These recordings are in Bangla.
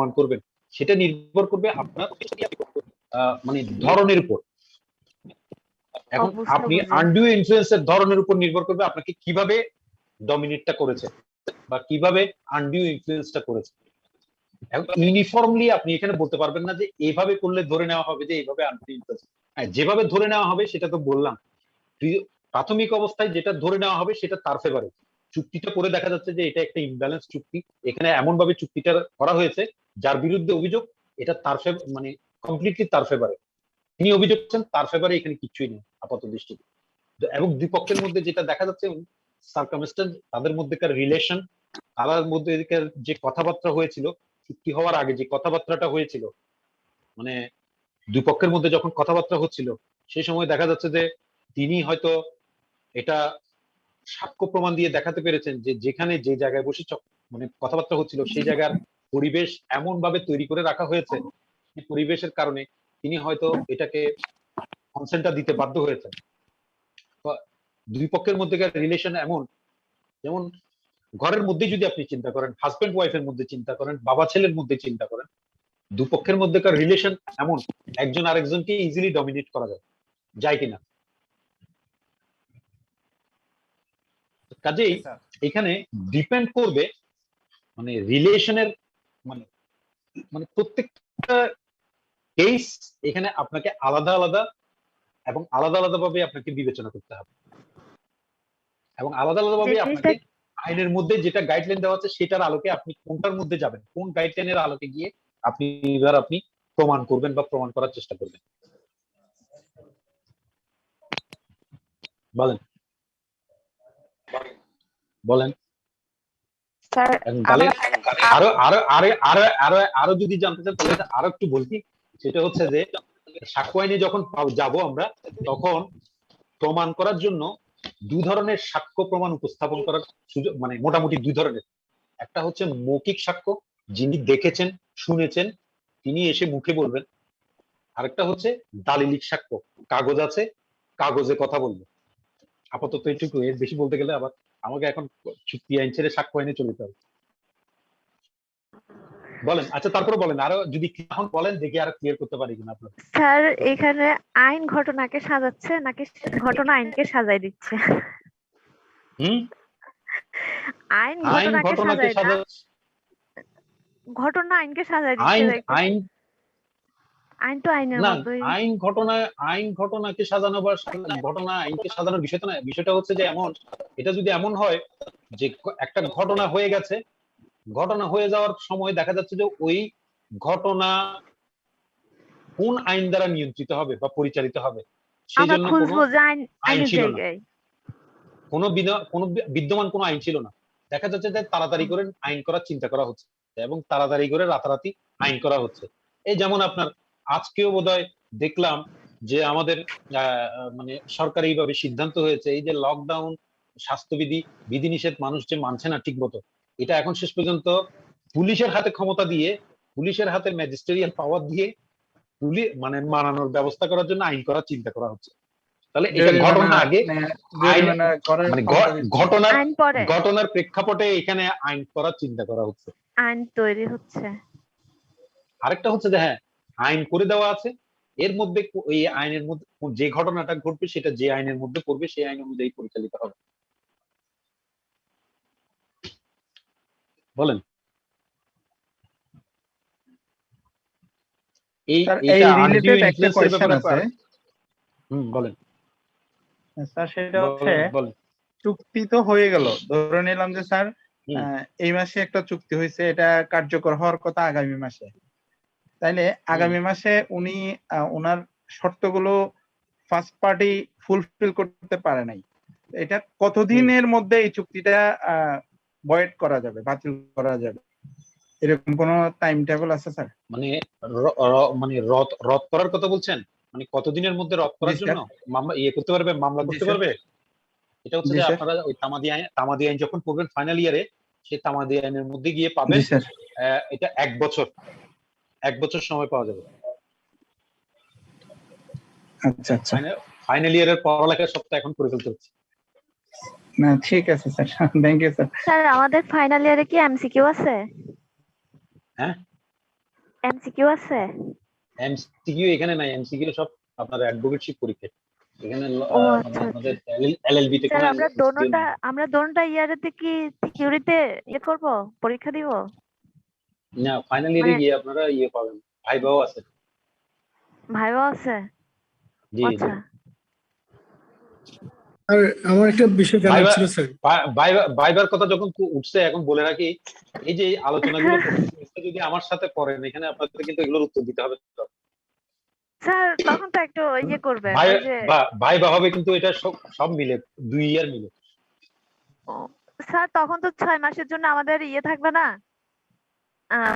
প্রমাণ করবেন সেটা নির্ভর করবে আপনার মানে ধরনের উপর। এখন আপনি আনডিউ ইনফ্লুয়েন্সের ধরনের উপর নির্ভর করবে আপনাকে কিভাবে ডমিনেটটা করেছে বা কিভাবে আনডিউ ইনফ্লুয়েন্সটা করেছে। এখন ইউনিফর্মলি আপনি এখানে বলতে পারবেন না যে এইভাবে করলে ধরে নেওয়া হবে যে এইভাবে আনডিউ ইনফ্লুয়েন্স। হ্যাঁ, যেভাবে ধরে নেওয়া হবে সেটা তো বললাম, প্রাথমিক অবস্থায় যেটা ধরে নেওয়া হবে সেটা তার ফেভারে। চুক্তিটা করে দেখা যাচ্ছে যে এটা একটা ইমব্যালেন্স চুক্তি, এখানে এমন ভাবে চুক্তিটা করা হয়েছে যার বিরুদ্ধে অভিযোগ এটা তার মানে কমপ্লিটলি তার ফেভারে, তিনি অভিযোগ করছেন তার ফেভারে, এখানে কিছুই নেই আপাত দৃষ্টিতে। এবং দুই পক্ষের মধ্যে যেটা দেখা যাচ্ছে সার্কামস্টেন্স, তাদের মধ্যেকার রিলেশন, তাদের মধ্যে যে কথাবার্তা হয়েছিল চুক্তি হওয়ার আগে, যে কথাবার্তাটা হয়েছিল মানে দুই পক্ষের মধ্যে যখন কথাবার্তা হচ্ছিল সেই সময় দেখা যাচ্ছে যে তিনি হয়তো এটা সাক্ষ্য প্রমাণ দিয়ে দেখাতে পেরেছেন যে যেখানে যে জায়গায় বসে মানে কথাবার্তা হচ্ছিল সেই জায়গার পরিবেশ এমন ভাবে তৈরি করে রাখা হয়েছে, এই পরিবেশের কারণে তিনি হয়তো এটাকে কনসেন্টটা দিতে বাধ্য হয়েছেন। দুই পক্ষের মধ্যেকার রিলেশন এমন, যেমন ঘরের মধ্যে যদি আপনি চিন্তা করেন, হাজবেন্ড ওয়াইফের মধ্যে চিন্তা করেন, বাবা ছেলের মধ্যে চিন্তা করেন, দুপক্ষের মধ্যেকার রিলেশন এমন একজন আরেকজনকে ইজিলি ডমিনেট করা যায় কিনা। কাজেই এখানে ডিপেন্ড করবে মানে রিলেশনের মানে মানে প্রত্যেকটা কেস এখানে আপনাকে আলাদা আলাদা এবং আলাদা আলাদা ভাবে আপনাকে বিবেচনা করতে হবে, এবং আলাদা আলাদা ভাবে আপনাকে আইনের মধ্যে যেটা গাইডলাইন দেওয়া আছে সেটার আলোকে আপনি কোনটার মধ্যে যাবেন, কোন গাইডলাইনের আলোকে গিয়ে আপনি এবার আপনি প্রমাণ করবেন বা প্রমাণ করার চেষ্টা করবেন। বলেন বলেন স্যার আরো আরো আরো আরো আরো আরো যদি জানতে চান তাহলে আরো একটু বলছি, সেটা হচ্ছে যে সাক্ষ্য আইনে যখন যাব আমরা তখন প্রমাণ করার জন্য দুই ধরনের সাক্ষ্য প্রমাণ উপস্থাপন করার সুযোগ, মানে মোটামুটি দুই ধরনের। একটা হচ্ছে মৌখিক সাক্ষ্য, যিনি দেখেছেন শুনেছেন তিনি এসে মুখে বলবেন, আরেকটা হচ্ছে দালিলিক সাক্ষ্য, কাগজ আছে কাগজে কথা বলবে। আপাতত এইটুকু, এর বেশি বলতে গেলে আবার আমাকে এখন চুক্তি আইন ছেড়ে সাক্ষ্য আইনে চলে যেতে হবে। বলেন, আচ্ছা তারপরে বলেন আরো যদি এখন বলেন দেখি আরো ক্লিয়ার করতে পারি কিনা আপনার। স্যার এখানে আইন ঘটনাকে সাজাচ্ছে নাকি ঘটনা আইনকে সাজাই দিচ্ছে? আইন ঘটনাকে সাজাচ্ছে, ঘটনা আইনকে সাজাই দিচ্ছে। আইন তো আইনের মতোই। আইন ঘটনাকে সাজানো বা ঘটনা আইনকে সাজানোর বিষয়টা না, বিষয়টা হচ্ছে যে এমন, এটা যদি এমন হয় যে একটা ঘটনা হয়ে গেছে, ঘটনা হয়ে যাওয়ার সময় দেখা যাচ্ছে যে ওই ঘটনা কোন আইন দ্বারা নিয়ন্ত্রিত হবে বা পরিচালিত হবে সেই জন্য কোনো আইন ছিল না, কোনো বিদ্যমান কোনো আইন ছিল না। দেখা যাচ্ছে যে তাড়াতাড়ি করে আইন করার চিন্তা করা হচ্ছে এবং তাড়াতাড়ি করে রাতারাতি আইন করা হচ্ছে। এই যেমন আপনার আজকেও বোধহয় দেখলাম যে আমাদের মানে সরকারিভাবে সিদ্ধান্ত হয়েছে এই যে লকডাউন স্বাস্থ্যবিধি বিধিনিষেধ মানুষ যে মানছে না ঠিক মতো, এটা এখন শেষ পর্যন্ত পুলিশের হাতে ক্ষমতা দিয়ে, পুলিশের হাতে ম্যাজিস্ট্রিয়াল পাওয়ার দিয়ে মানে মানানোর ব্যবস্থা করার জন্য আইন করার চিন্তা করা হচ্ছে। তাহলে এটা ঘটনা আগে মানে ঘটনার প্রেক্ষাপটে এখানে আইন করার চিন্তা করা হচ্ছে, আইন তৈরি হচ্ছে। আরেকটা হচ্ছে যে হ্যাঁ আইন করে দেওয়া আছে, এর মধ্যে এই আইনের মধ্যে যে ঘটনাটা ঘটবে সেটা যে আইনের মধ্যে পড়বে সেই আইন অনুযায়ী পরিচালিত হবে। বলেন বলেন স্যার, সেটা হচ্ছে চুক্তি তো হয়ে গেল, ধরে নিলাম যে স্যার এই মাসে একটা চুক্তি হয়েছে, এটা কার্যকর হওয়ার কথা আগামী মাসে, তাইলে আগামী মাসে উনি ওনার শর্তগুলো ফার্স্ট পার্টি ফুলফিল করতে পারে নাই, এটা কতদিনের মধ্যে এই চুক্তিটা ভয়েড করা যাবে, বাতিল করা যাবে, এরকম কোন টাইম টেবিল আছে স্যার? মানে রদ করার কথা বলছেন, মানে কতদিনের মধ্যে রদ করার জন্য মামলা করতে পারবে, মামলা করতে পারবে? এটা হচ্ছে যে আপনারা ওই তামাদি আইন যখন পড়বেন ফাইনাল ইয়ারে, সেই তামাদি আইনের মধ্যে গিয়ে পাবেন এটা 1 বছর সময় পাওয়া যাবে। আচ্ছা আচ্ছা, ফাইনাল ইয়ারের পড়ালেখা সবটা এখন করে ফেলতে হচ্ছে। না ঠিক আছে sir, thank you sir. Sir আমাদের ফাইনাল ইয়ারে কি এমসিকিউ আছে? হ্যাঁ এমসিকিউ আছে? এমসিকিউ এখানে নাই, এমসিকিউ সব আপনার অ্যাডভোকেটশিপ পরীক্ষা। এখানে ও মানে আচ্ছা আচ্ছা। আপনাদের এলএলবি তে স্যার কোনো আমরা এমসিকিউ দোনোটা নেই। আমরা দোনোটা ইয়ারেতে কি থিওরিতে করব, পরীক্ষা দিব? না, ফাইনাল ইয়ারে মানে গিয়ে আপনারা পাবেন, ভাইভাও আছে। ভাইবা আছে? জি জি। আচ্ছা। আর আমার একটা বিষয় জানার ভাইবা ছিল স্যার। ভাইবার কথা যখন উঠছে, এখন বলে রাখি, এই যে আলোচনাগুলো করতেছি, এটা যদি আমার সাথে করেন, এখানে আপনাদের কিন্তু এগুলোর উত্তর দিতে হবে। স্যার তখন তো একটু করবেন, ভাই ওই যে ভাইবা হবে, কিন্তু এটা সব সব মিলে 2 ইয়ার মিলে। ও, স্যার তখন তো 6 মাসের জন্য আমাদের থাকবে না,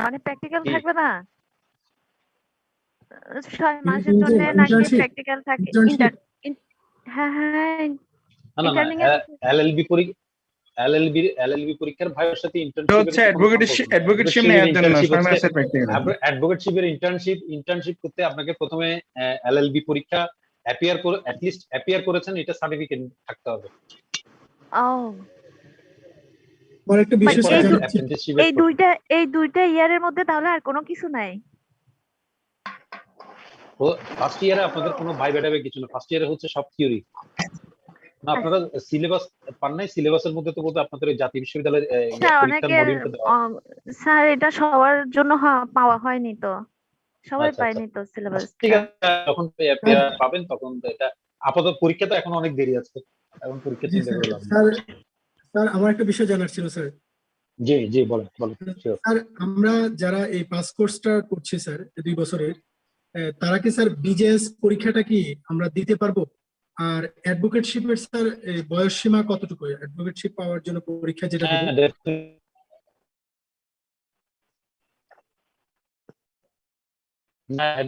মানে প্র্যাকটিক্যাল কি? থাকবে না? 6 মাসের জন্য নাকি ইন্টার্নশিপ প্র্যাকটিক্যাল থাকে? ইন্টার্নশিপ হ্যাঁ হ্যাঁ, না না না, ইন্টার্নিং এর কথা। এলএলবি এলএলবি পরীক্ষার ভাইয়ের সাথে এটা ইন্টার্নশিপের হচ্ছে কোনো সম্পর্ক নেই। অ্যাডভোকেটশিপ নেওয়ার জন্য ইন্টার্নশিপ 6 হচ্ছে মাসের প্র্যাকটিক্যাল। অ্যাডভোকেটশিপের ইন্টার্নশিপ করতে আপনাকে প্রথমে এলএলবি পরীক্ষা অ্যাপিয়ার করেছেন, এটা সার্টিফিকেট থাকতে হবে। ও, আমার একটা মানে বিষয় এরপরে স্যার জানার ছিল। অ্যাপ্রেন্টিসশিপের এই দুইটা ইয়ারের মধ্যে তাহলে আর কোনো কিছু নাই? ফার্স্ট ইয়ারে আপনাদের কোনো ভাইবা টাইবা কিছু না, ফার্স্ট ইয়ারে হচ্ছে সব থিওরি। না, আপনারা সিলেবাস পান নাই? সিলেবাসের মধ্যে তো বোধহয় আপনাদের ওই জাতীয় বিশ্ববিদ্যালয়ের স্যার পরীক্ষার অনেকের মডিউলটা দেওয়া আছে। স্যার এটা সবার জন্য পাওয়া হয়নি তো, সবাই আচ্ছা আচ্ছা, পায়নি তো ঠিক সিলেবাসটা। আছে, যখন অ্যাপিয়ার পাবেন তখন তো এটা, আপাতত পরীক্ষা তো এখন অনেক দেরি আছে, এখন পরীক্ষা জি চিন্তা স্যার। করে লাভ নেই। স্যার স্যার আমার একটা বিষয় জানার ছিল স্যার। জি জি, বলেন বলেন। Sure. স্যার আমরা যারা এই পাস কোর্সটা করছি স্যার 2 বছরের, তারা কি স্যার বিজেএস পরীক্ষাটা কি আমরা দিতে পারবো? আর অ্যাডভোকেটশিপের স্যার বয়স সীমা কতটুকু অ্যাডভোকেটশিপ পাওয়ার জন্য পরীক্ষা যেটা দেব? হ্যাঁ,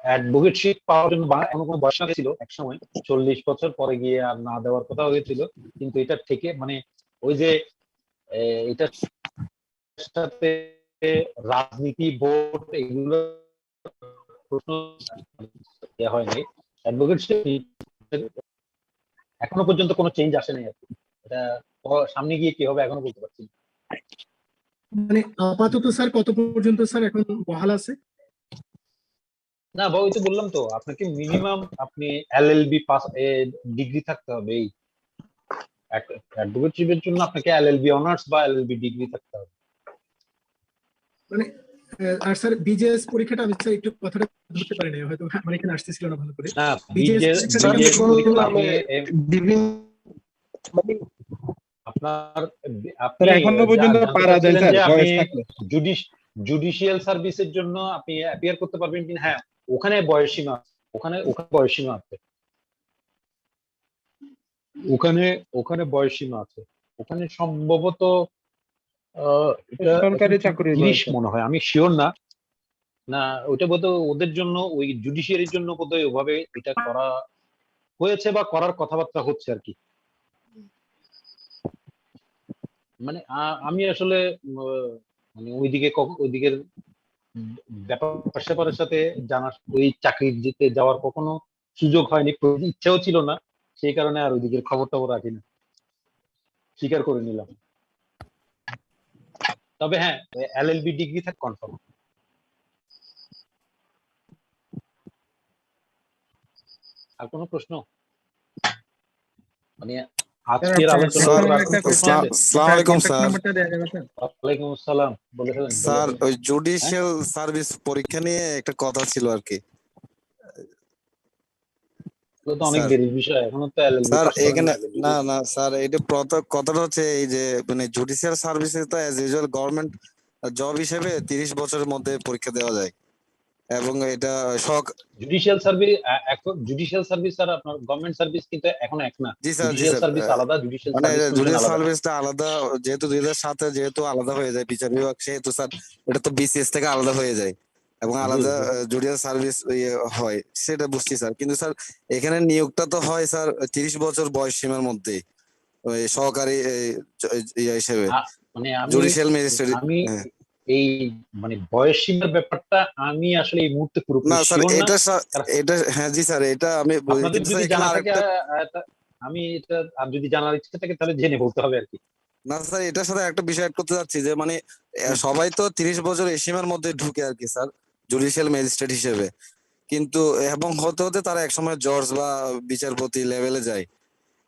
অ্যাডভোকেটশিপ পাওয়ার জন্য এমন কোনো বয়স ছিল এক সময়, 40 বছর পরে গিয়ে আর না দেওয়ার কথা হয়েছিল, কিন্তু এটা থেকে মানে ওই যে এটার সাথে রাজনীতি, ভোট, এগুলো প্রশ্ন দেওয়া হয়নি। অ্যাডভোকেটশিপ এখনো পর্যন্ত কোনো চেঞ্জ আসে নাই আর কি। এটা সামনে গিয়ে কি হবে এখনো বলতে পারছি না। মানে আপাতত স্যার কত পর্যন্ত স্যার এখন বহাল আছে? না বাবু, ওই তো বললাম তো আপনাকে, মিনিমাম আপনি এলএলবি পাস ডিগ্রি থাকতে হবে। এই অ্যাডভোকেটশিপের জন্য আপনাকে এলএলবি অনার্স বা এলএলবি ডিগ্রি থাকতে হবে। মানে আর স্যার বিজেএস পরীক্ষাটা আমি স্যার একটু কথাটা ধরতে পারি না, হয়তো আমার এখানে আসতেছিল না ভালো করে। না, বিজেএস পরীক্ষাটা কেমন? পরীক্ষা আপনি আপনার আপনি এখনো পর্যন্ত জানতে পারা যায় চাচ্ছিলেন স্যার যে আপনি বয়স থাকলে। জুডিশিয়াল সার্ভিসের জন্য আপনি অ্যাপিয়ার করতে পারবেন কিনা? হ্যাঁ, ওখানে বয়সসীমা, ওখানে বয়সসীমা আছে, ওখানে বয়সসীমা আছে, ওখানে সম্ভবত এটা সরকারি চাকরির 30 বয়স। মনে হয়, আমি শিওর না। না, ওটা বোধহয় ওদের জন্য, ওই জুডিশিয়ারির জন্য বোধহয় ওভাবে এটা করা হয়েছে বা করার কথাবার্তা হচ্ছে আর কি। মানে আমি আসলে মানে ওইদিকের ব্যাপার স্যাপারের সাথে জানার, ওই চাকরির দিতে যাওয়ার কখনো সুযোগ হয়নি, ইচ্ছাও ছিল না, সেই কারণে আর ওইদিকের খবর টবর রাখি না, স্বীকার করে নিলাম। তবে হ্যাঁ, এলএলবি ডিগ্রি থাক কনফার্ম। আর কোনো প্রশ্ন? মানে আজকের আলোচনা আসসালামু আলাইকুম স্যার। ওয়ালাইকুম আসসালাম, বলে ফেলেন। স্যার ওই জুডিশিয়াল সার্ভিস পরীক্ষা নিয়ে একটা কথা ছিল আর কি এগুলো তো অনেক স্যার। দেরির বিষয়, এখনো তো এলএলবি স্যার পাস করেন এখানে না। না স্যার, এটা কথাটা হচ্ছে এই যে মানে জুডিশিয়াল সার্ভিসে তো অ্যাজ ইউজুয়াল গভর্নমেন্ট জব হিসেবে 30 বছরের মধ্যে পরীক্ষা দেওয়া যায়, এবং এটা জুডিশিয়াল সার্ভিস আর আপনার গভর্নমেন্ট সার্ভিস কিন্তু এখন এক না। জি স্যার জুডিশিয়াল সার্ভিস আলাদা, জুডিশিয়াল মানে সার্ভিস কমিশন জুডিশিয়াল আলাদা। সার্ভিসটা আলাদা, যেহেতু 2007 যেহেতু আলাদা হয়ে যায় বিচার বিভাগ, সেহেতু স্যার এটা তো বিসিএস থেকে আলাদা হয়ে যায় এবং আলাদা জুডিশিয়াল সার্ভিস হয়, সেটা বুঝছি স্যার। কিন্তু স্যার এখানে নিয়োগটা তো হয় স্যার 30 বছর বয়স সীমার মধ্যে ওই সহকারী হিসেবে মানে জুডিশিয়াল ম্যাজিস্ট্রেট। এই মানে বয়স সীমার ব্যাপারটা আমি আসলে এই মুহূর্তে পুরোপুরি না স্যার, শিওর না। এটা হ্যাঁ জি স্যার, এটা আমি বুঝি, আপনাদের কিন্তু যদি স্যার এখানে জানা থাকে, আরেকটা আমি এটা, আর যদি জানার ইচ্ছা থাকে তাহলে জেনে বলতে হবে আর কি। না স্যার, এটার সাথে একটা বিষয় অ্যাড করতে যাচ্ছি যে মানে সবাই তো 30 বছর এই সীমার মধ্যে ঢুকে আর কি স্যার। জুডিশিয়াল ম্যাজিস্ট্রেট হিসেবে, কিন্তু এবং হতে হতে তারা একসময় জজ বা বিচারপতি লেভেলে যায়।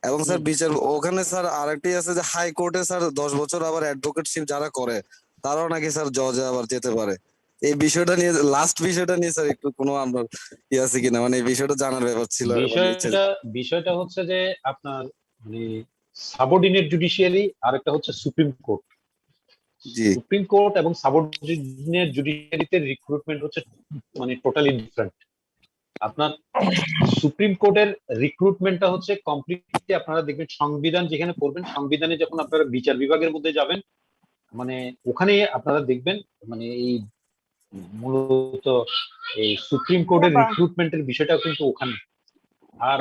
এবং স্যার বিচার ওখানে স্যার আরেকটি আছে যে হাইকোর্টে স্যার 10 বছর আবার অ্যাডভোকেটশিপ যারা করে তারাও নাকি স্যার জজে আবার যেতে পারে। এই বিষয়টা নিয়ে, লাস্ট বিষয়টা নিয়ে স্যার একটু কোনো আপনার কি আছে কিনা, মানে এই বিষয়টা জানার ব্যাপার ছিল, মানে ইচ্ছে। বিষয়টা হচ্ছে যে আপনার মানে সাবঅর্ডিনেট জুডিশিয়ারি আর একটা হচ্ছে সুপ্রিম কোর্ট। জি সুপ্রিম কোর্ট এবং সাবঅর্ডিনেট জুডিশিয়ারিতে রিক্রুটমেন্ট হচ্ছে মানে টোটালি ডিফারেন্ট। আপনার সুপ্রিম কোর্টের রিক্রুটমেন্টটা হচ্ছে কমপ্লিটলি আপনারা দেখবেন সংবিধান যেখানে পড়বেন, সংবিধানে যখন আপনারা বিচার বিভাগের মধ্যে যাবেন, মানে ওখানে আপনারা দেখবেন মানে এই মূলত এই সুপ্রিম কোর্টের রিক্রুটমেন্টের বিষয়টা কিন্তু ওখানে। আর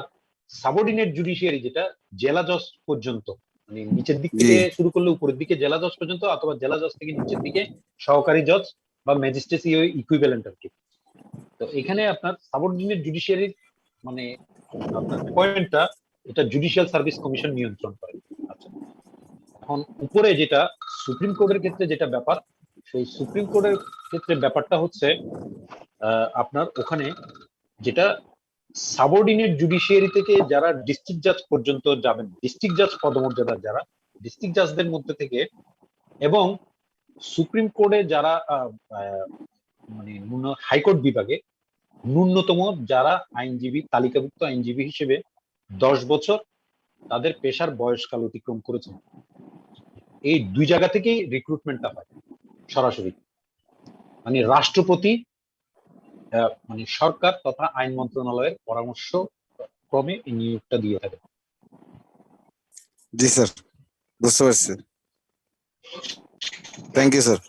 সাবঅর্ডিনেট জুডিশিয়ারি যেটা জেলা জজ পর্যন্ত, মানে নিচের দিক থেকে শুরু করলে উপরের দিকে জেলা জজ পর্যন্ত, অথবা জেলা জজ থেকে নিচের দিকে সহকারী জজ বা ম্যাজিস্ট্রেসি ইকুইভ্যালেন্ট আর কি। তো এখানে আপনার সাবঅর্ডিনেট জুডিশিয়ারি মানে আপনার পয়েন্টটা এটা জুডিশিয়াল সার্ভিস কমিশন নিয়ন্ত্রণ করে। আচ্ছা, এখন উপরে যেটা সুপ্রিম কোর্টের ক্ষেত্রে যেটা ব্যাপার, সেই সুপ্রিম কোর্টের ক্ষেত্রে ব্যাপারটা হচ্ছে আপনার ওখানে যেটা সাবঅর্ডিনেট জুডিশিয়ারি থেকে যারা ডিস্ট্রিক্ট জাজ পর্যন্ত যাবেন, ডিস্ট্রিক্ট জাজ পদমর্যাদার যারা ডিস্ট্রিক্ট জাজদের মধ্যে থেকে, এবং সুপ্রিম কোর্টে যারা মানে হাইকোর্ট বিভাগে ন্যূনতম যারা আইনজীবী, তালিকাভুক্ত আইনজীবী হিসেবে 10 বছর তাদের পেশার বয়সকাল অতিক্রম করেছেন, এই দুই জায়গা থেকেই রিক্রুটমেন্টটা হয় সরাসরি। মানে রাষ্ট্রপতি মানে সরকার তথা আইন মন্ত্রণালয়ের পরামর্শ ক্রমে এই নিয়োগটা দিয়ে থাকে। জি স্যার, বুঝতে পারছি। Thank you sir.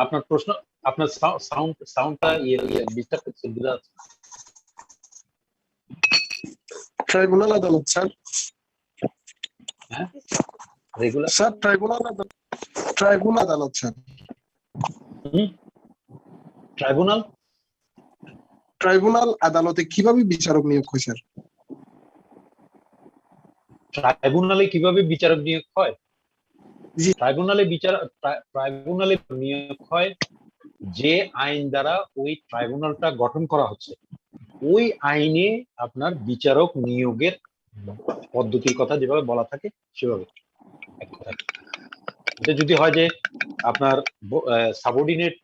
আপনার প্রশ্ন, আপনার সাউন্ডটা ডিস্টার্ব করছে, বোঝা যাচ্ছে। ট্রাইব্যুনাল আদালত স্যার। হ্যাঁ, রেগুলার স্যার ট্রাইব্যুনাল আদালত স্যার। ট্রাইব্যুনাল আদালতে কিভাবে বিচারক নিয়োগ হয় স্যার? ট্রাইব্যুনালে কিভাবে বিচারক নিয়োগ হয়? ট্রাইব্যুনালে নিয়োগ হয় যে আইন দ্বারা ওই ট্রাইব্যুনালটা গঠন করা হচ্ছে, ওই আইনে আপনার বিচারক নিয়োগের পদ্ধতির কথা যেভাবে বলা থাকে সেভাবে। এটা যদি হয় যে আপনার সাবঅর্ডিনেট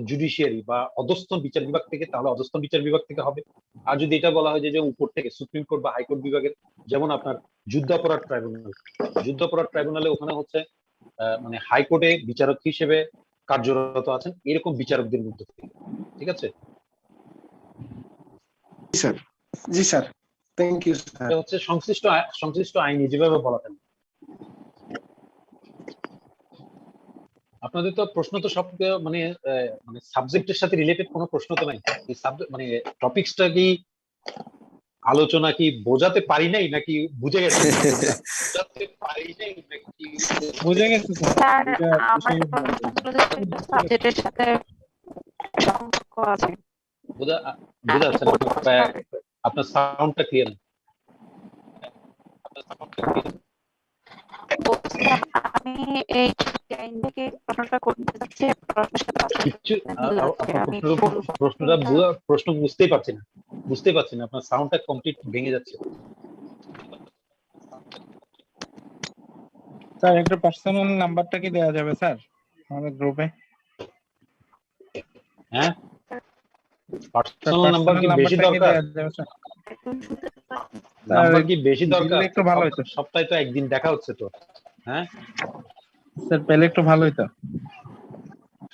জুডিশিয়ারি বা অধস্তন বিচার বিভাগ থেকে, তাহলে অধস্তন বিচার বিভাগ থেকে হবে। আর যদি এটা বলা হয় যে উপর থেকে সুপ্রিম কোর্ট বা হাইকোর্ট বিভাগের, যেমন আপনার যুদ্ধাপরাধ ট্রাইব্যুনালে ওখানে হচ্ছে মানে হাইকোর্টে বিচারক হিসেবে কার্যরত আছেন এরকম বিচারকদের মধ্যে থেকে। ঠিক আছে স্যার? জি স্যার, থ্যাংক ইউ স্যার। এটা হচ্ছে সংশ্লিষ্ট আইনে যেভাবে বলা থাকে। আপনাদের তো প্রশ্ন তো সব মানে মানে সাবজেক্টের সাথে রিলেটেড কোনো প্রশ্ন তো নাই। এই সাবজেক্ট মানে টপিকসটা কি আলোচনা কি বোঝাতে পারি নাই নাকি বুঝে গেছে? বোঝাতে পারি নাই নাকি বুঝে গেছি স্যার স্যার। আমাদের প্রশ্নগুলো একটু সাবজেক্টের সাথে সম্পর্ক আছে। বোঝা যাচ্ছে না? আপনার সাউন্ডটা ক্লিয়ার না। আমি এই আইন থেকে প্রশ্নটা করতে যাচ্ছি, প্রশ্নের সাথে প্রশ্ন বুঝতেই পারছি না, আপনার সাউন্ডটা কমপ্লিট ভেঙে যাচ্ছে। স্যার একটা পার্সোনাল নাম্বারটা কি দেওয়া যাবে স্যার আমাদের গ্রুপে? হ্যাঁ, পার্সোনাল নাম্বার কি বেশি দরকার? নাম্বার কি বেশি দরকার? একটু ভালো হতো। সপ্তাহে তো একদিন দেখা হচ্ছে তো। হ্যাঁ স্যার পেলে একটু ভালো হতো।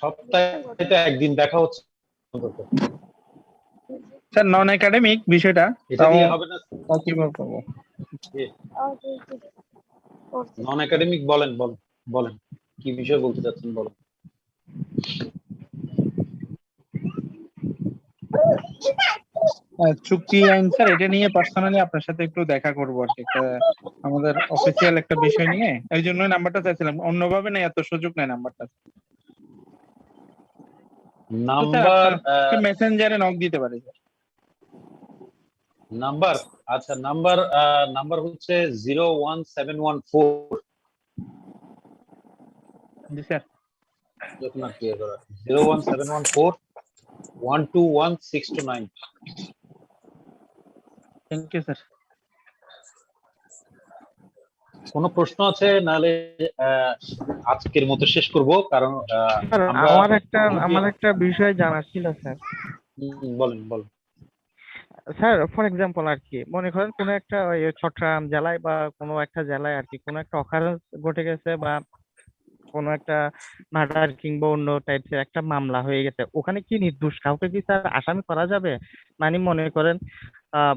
সপ্তাহে তো একদিন দেখা হচ্ছে স্যার। নন একাডেমিক বিষয়টা এটা দিয়ে হবে না? কিভাবে পাবো? নন একাডেমিক বলেন কি বিষয় বলতে চাচ্ছেন, বলেন। চুক্তি আইন স্যার, এটা নিয়ে পার্সোনালি আপনার সাথে একটু দেখা করবো আর কি, একটা আমাদের অফিসিয়াল একটা বিষয় নিয়ে, এই জন্যই নাম্বারটা চাইছিলাম। অন্যভাবে না, এত সুযোগ নাই নাম্বারটা। নাম্বার মেসেঞ্জারে নক দিতে পারি স্যার। নাম্বার আচ্ছা, নাম্বার হচ্ছে 01714। জি স্যার। যখন আর ক্লিয়ার করা 01714 121 থ্যাংক ইউ স্যার। কোনো প্রশ্ন আছে? নাহলে আজকের মতো শেষ করব, কারণ স্যার আমরা আমার একটা বিষয় জানার ছিল স্যার। বলেন বলেন। স্যার ফর এক্সাম্পল আর কি, মনে করেন কোনো একটা ওই চট্টগ্রাম জেলায় বা কোনো একটা জেলায় আর কি কোনো একটা অকারেন্স ঘটে গেছে, বা কোনো একটা মার্ডার কিংবা অন্য টাইপের একটা মামলা হয়ে গেছে, ওখানে কি নির্দোষ কাউকে কি স্যার আসামি করা যাবে? মানে মনে করেন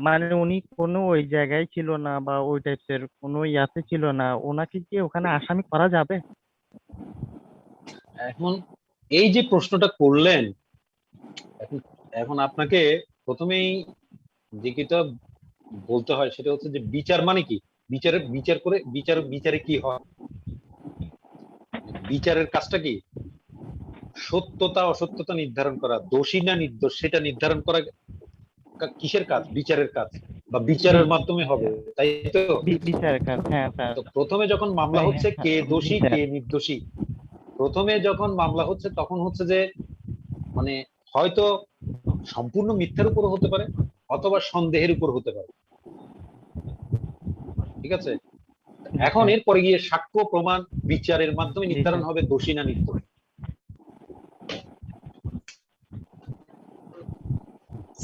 মানে উনি কোনো ওই জায়গায় ছিল না বা ওই টাইপের কোনো ইয়াতে ছিল না, ওনাকে কি ওখানে আসামি করা যাবে? এখন এই যে প্রশ্নটা করলেন, এখন এখন আপনাকে প্রথমেই যেটা বলতে হয় সেটা হচ্ছে যে বিচার মানে কি, বিচারে কি হয়, বিচারের কাজটা কি? সত্যতা অসত্যতা নির্ধারণ করা, দোষী না নির্দোষ সেটা নির্ধারণ করা কিসের কাজ? বিচারের কাজ, বা বিচারের মাধ্যমে হবে, তাই তো? বিচারের কাজ, হ্যাঁ স্যার। তো প্রথমে যখন মামলা হ্যাঁ, হচ্ছে কে হ্যাঁ, দোষী বিচার। কে নির্দোষী, প্রথমে যখন মামলা হচ্ছে তখন হচ্ছে যে মানে হয়তো সম্পূর্ণ মিথ্যার উপর হতে পারে অথবা সন্দেহের উপর হতে পারে, ঠিক আছে? এখন এরপরে গিয়ে সাক্ষ্য প্রমাণ বিচারের মাধ্যমে নির্ধারণ হবে দোষী না নির্দোষ।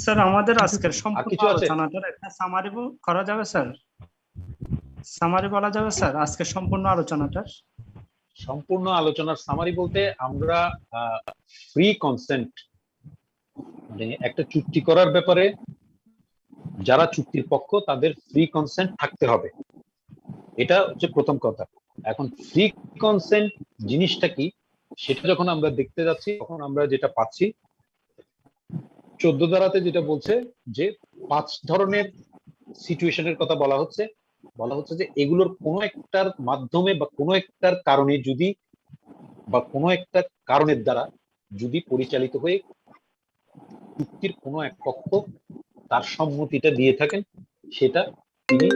স্যার আমাদের আজকের আর সম্পূর্ণ কিছু আছে? আলোচনাটার একটা সামারি করা যাবে স্যার? সামারি বলা যাবে স্যার আজকের সম্পূর্ণ আলোচনাটার? সম্পূর্ণ আলোচনার সামারি বলতে আমরা ফ্রি কনসেন্ট, মানে একটা চুক্তি করার ব্যাপারে যারা চুক্তির পক্ষ তাদের ফ্রি কনসেন্ট থাকতে হবে, এটা হচ্ছে প্রথম কথা। এখন ফ্রি কনসেন্ট জিনিসটা কি সেটা যখন আমরা দেখতে যাচ্ছি তখন আমরা যেটা পাচ্ছি 14 ধারাতে যেটা বলছে যে 5 ধরনের সিচুয়েশনের কথা বলা হচ্ছে যে এগুলোর কোনো একটার মাধ্যমে বা কোনো একটার কারণে যদি বা কোনো একটা কারণের দ্বারা যদি পরিচালিত হয়ে চুক্তির কোনো এক পক্ষ তার সম্মতিটা দিয়ে থাকেন, সেটা তিনি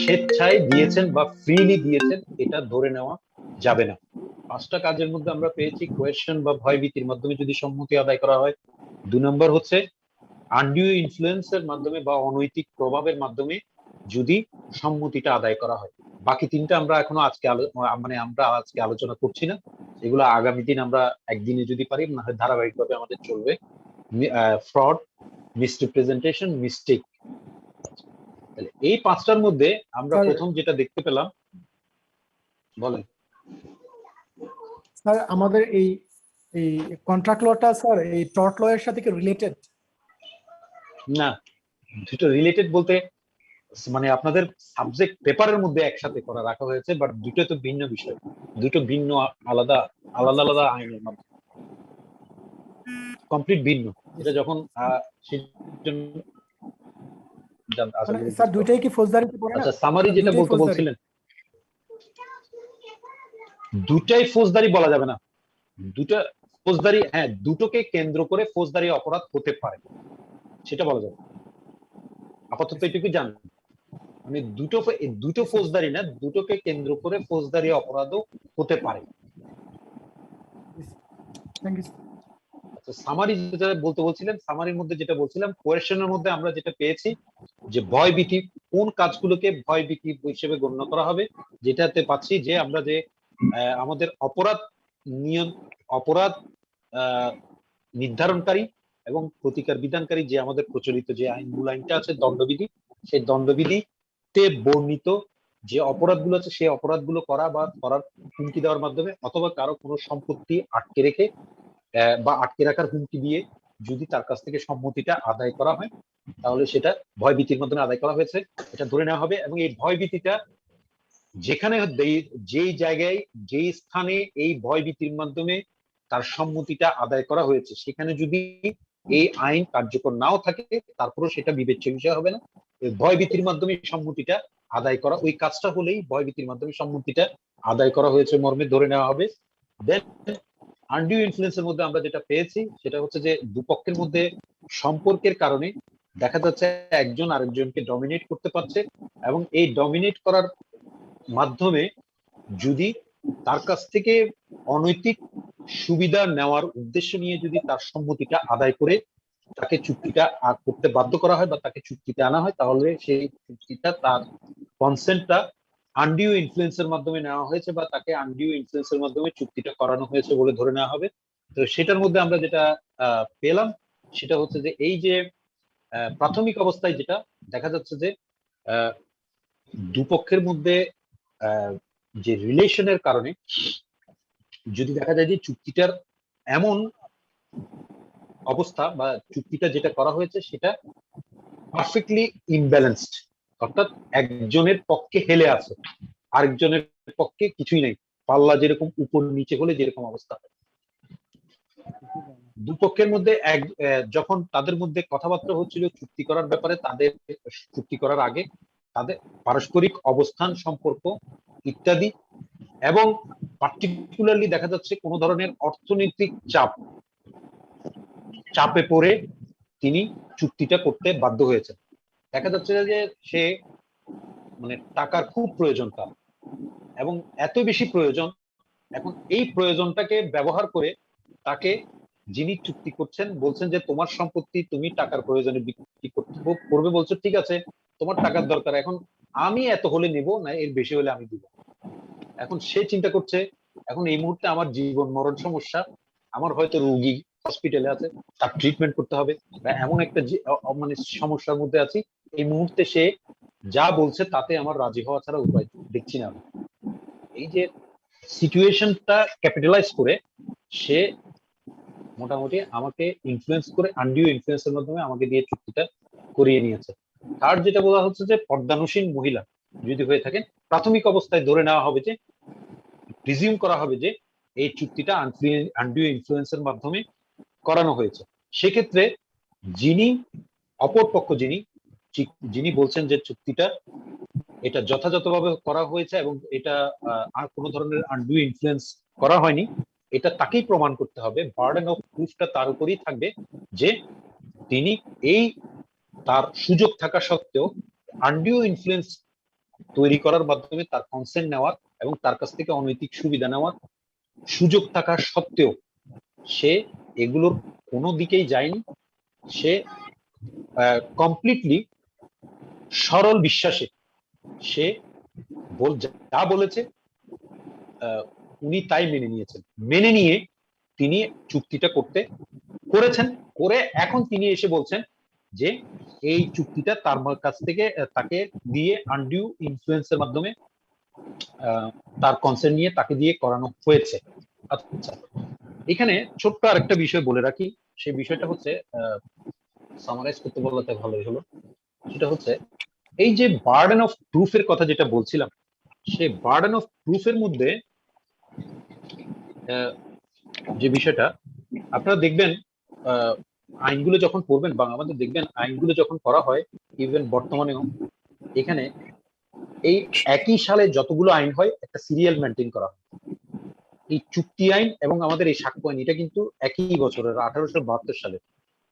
স্বেচ্ছায় দিয়েছেন বা ফ্রিলি দিয়েছেন, এটা ধরে নেওয়া যাবে না। 5টা কাজের মধ্যে আমরা পেয়েছি কোয়েশ্চেন বা ভয়ভীতির মাধ্যমে যদি সম্মতি আদায় করা হয়, 2 নম্বর হচ্ছে আনডিউ ইনফ্লুয়েন্সের মাধ্যমে বা অনৈতিক প্রভাবের মাধ্যমে যদি সম্মতিটা আদায় করা হয়। বাকি 3টা আমরা এখনো আমরা আজকে আলোচনা করছি না, এগুলো আগামী দিন আমরা একদিনে যদি পারি, না হয় ধারাবাহিকভাবে আমাদের চলবে। ফ্রড, মিসরিপ্রেজেন্টেশন, মিস্টেক, তাহলে এই 5টার মধ্যে আমরা প্রথম যেটা দেখতে পেলাম, বলেন স্যার আমাদের এই এই কন্ট্রাক্ট লটা স্যার এই টর্ট ল এর সাথে কি রিলেটেড? না, দুটো রিলেটেড বলতে মানে আপনাদের সাবজেক্ট পেপারের মধ্যে একসাথে করা রাখা হয়েছে, বাট দুটো তো ভিন্ন বিষয়, দুটো ভিন্ন আলাদা আলাদা আলাদা আইনের মাধ্যমে কমপ্লিট ভিন্ন। এটা যখন স্যার দুইটাই কি ফৌজদারিতে পড়ে না? আচ্ছা, সামারি যেটা দুইটাই বলতে ফৌজদারি। বলছিলেন, দুটাই ফৌজদারি বলা যাবে না, দুটো ফৌজদারি, হ্যাঁ দুটোকে কেন্দ্র করে ফৌজদারি অপরাধ হতে পারে সেটা বলা যাবে। আপাতত এটুকু জানেন, মানে দুটো ফৌজদারি না, দুটোকে কেন্দ্র করে ফৌজদারি অপরাধও হতে পারে। Thank you. আচ্ছা, সামারি যেটা বলতে বলছিলেন, সামারির মধ্যে যেটা বলছিলাম কোয়েশ্চেনের মধ্যে আমরা যেটা পেয়েছি যে ভয়ভীতি, কোন কাজগুলোকে ভয়ভীতি হিসেবে গণ্য করা হবে, যেটাতে পাচ্ছি যে আমরা যে আমাদের অপরাধ নির্ধারণকারী এবং প্রতিকার বিধানকারী যে আমাদের প্রচলিত যে মূল আইনটা আছে দণ্ডবিধি, সেই দণ্ডবিধিতে বর্ণিত যে অপরাধগুলো আছে সেই অপরাধগুলো করা বা করার হুমকি দেওয়ার মাধ্যমে অথবা কারো কোনো সম্পত্তি আটকে রেখে বা আটকে রাখার হুমকি দিয়ে যদি তার কাছ থেকে সম্মতিটা আদায় করা হয়, তাহলে সেটা ভয়ভীতির মাধ্যমে আদায় করা হয়েছে, এটা ধরে নেওয়া হবে। এবং এই ভয়ভীতিটা যেখানে যেই জায়গায় যেই স্থানে এই ভয়ভীতির মাধ্যমে তার সম্মতিটা আদায় করা হয়েছে সেখানে যদি এই আইন কার্যকর নাও থাকে, তারপরেও সেটা বিবেচ্য বিষয় হবে না। ভয়ভীতির মাধ্যমে সম্মতিটা আদায় করা, ওই কাজটা হলেই ভয়ভীতির মাধ্যমে সম্মতিটা আদায় করা হয়েছে মর্মে ধরে নেওয়া হবে। দেন আনডিউ ইনফ্লুয়েন্সের মধ্যে আমরা যেটা পেয়েছি সেটা হচ্ছে যে দুপক্ষের মধ্যে সম্পর্কের কারণে দেখা যাচ্ছে একজন আরেকজনকে ডমিনেট করতে পারছে, এবং এই ডমিনেট করার মাধ্যমে যদি তার কাছ থেকে অনৈতিক সুবিধা নেওয়ার উদ্দেশ্য নিয়ে যদি তার সম্মতিটা আদায় করে তাকে চুক্তিটা করতে বাধ্য করা হয় বা তাকে চুক্তিতে আনা হয়, তাহলে সেই চুক্তিটা তার কনসেন্টটা আনডিউ ইনফ্লুয়েন্সের মাধ্যমে নেওয়া হয়েছে বা তাকে আনডিউ ইনফ্লুয়েন্সের মাধ্যমে চুক্তিটা করানো হয়েছে বলে ধরে নেওয়া হবে। তো সেটার মধ্যে আমরা যেটা পেলাম সেটা হচ্ছে যে এই যে প্রাথমিক অবস্থায় যেটা দেখা যাচ্ছে যে দুপক্ষের মধ্যে যে রিলেশনের কারণে যদি দেখা যায় যে চুক্তিটার এমন অবস্থা বা চুক্তিটা যেটা করা হয়েছে সেটা পারফেক্টলি ইমব্যালেন্সড, অর্থাৎ একজনের পক্ষে হেলে আছে, আরেকজনের পক্ষে কিছুই নেই, পাল্লা যেরকম উপর নিচে হলে যেরকম অবস্থা হয়, দুপক্ষের মধ্যে যখন তাদের মধ্যে কথাবার্তা হচ্ছিল চুক্তি করার ব্যাপারে, তাদের চুক্তি করার আগে তাদের পারস্পরিক অবস্থান সম্পর্ক ইত্যাদি, এবং পার্টিকুলারলি দেখা যাচ্ছে কোন ধরনের অর্থনৈতিক চাপে পড়ে তিনি চুক্তিটা করতে বাধ্য হয়েছেন। দেখা যাচ্ছে যে সে মানে টাকার খুব প্রয়োজন তার, এবং এত বেশি প্রয়োজন, এখন এই প্রয়োজনটাকে ব্যবহার করে তাকে যিনি চুক্তি করছেন বলছেন যে তোমার সম্পত্তি তুমি টাকার প্রয়োজনে বিক্রি করবে, বলছো ঠিক আছে তোমার টাকার দরকার, এখন আমি এত হলে নিব না, এর বেশি হলে আমি দিব। এখন সে চিন্তা করছে এখন এই মুহূর্তে আমার জীবন মরণ সমস্যা, আমার হয়তো রোগী হসপিটালে আছে, তার ট্রিটমেন্ট করতে হবে, বা এমন একটা মানে সমস্যার মধ্যে আছি, এই মুহূর্তে সে যা বলছে তাতে আমার রাজি হওয়া ছাড়া উপায় দেখছি না। এই যে সিচুয়েশনটা ক্যাপিটালাইজ করে সে মোটামুটি আমাকে ইনফ্লুয়েন্স করে আনডিউ ইনফ্লুয়েন্সের মাধ্যমে আমাকে দিয়ে চুক্তিটা করিয়ে নিয়েছে। তার যেটা বলা হচ্ছে যে পর্দানুসীন মহিলা যদি হয়ে থাকেন, প্রাথমিক অবস্থায় ধরে নেওয়া হবে যে প্রিজিউম করা হবে যে এই চুক্তিটা আনডিউ ইনফ্লুয়েন্সের মাধ্যমে করানো হয়েছে। সেক্ষেত্রে যিনি অপরপক্ষ যিনি বলছেন যে চুক্তিটা এটা যথাযথভাবে করা হয়েছে এবং এটা আর কোনো ধরনের আনডিউ ইনফ্লুয়েন্স করা হয়নি, এটা তাকেই প্রমাণ করতে হবে, বার্ডেন অফ প্রুফটা তার উপরেই থাকবে যে তিনি এই তার সুযোগ থাকা সত্ত্বেও আনডিউ ইনফ্লুয়েন্স তৈরি করার মাধ্যমে তার কনসেন্ট নেওয়ার এবং তার কাছ থেকে অনৈতিক সুবিধা নেওয়ার সুযোগ থাকা সত্ত্বেও সে এগুলোর কোনো দিকেই যায়নি। সে কমপ্লিটলি সরল বিশ্বাসে সে যা বলেছে উনি তাই মেনে নিয়েছেন, মেনে নিয়ে তিনি চুক্তিটা করেছেন, করে এখন তিনি এসে বলছেন যে এই চুক্তিটা তার কাছ থেকে তাকে দিয়ে আনডিউ ইনফ্লুয়েন্সের মাধ্যমে তার কনসেন্ট নিয়ে তাকে দিয়ে করানো হয়েছে। আচ্ছা, এখানে ছোট্ট আরেকটা বিষয় বলে রাখি, সেই বিষয়টা হচ্ছে সামারাইজ করতে বলতে ভালোই হলো, সেটা হচ্ছে এই যে বার্ডেন অফ প্রুফের কথা যেটা বলছিলাম, সেই বার্ডেন অফ প্রুফের মধ্যে যে বিষয়টা আপনারা দেখবেন আইনগুলো যখন পড়বেন বা আমাদের দেখবেন আইনগুলো যখন করা হয়, ইভেন বর্তমানেও এখানে এই একই সালে যতগুলো আইন হয় একটা সিরিয়াল মেনটেন করা হয়। এই চুক্তি আইন এবং আমাদের এই সাক্ষ্য আইন এটা কিন্তু একই বছরের 1872 সালে,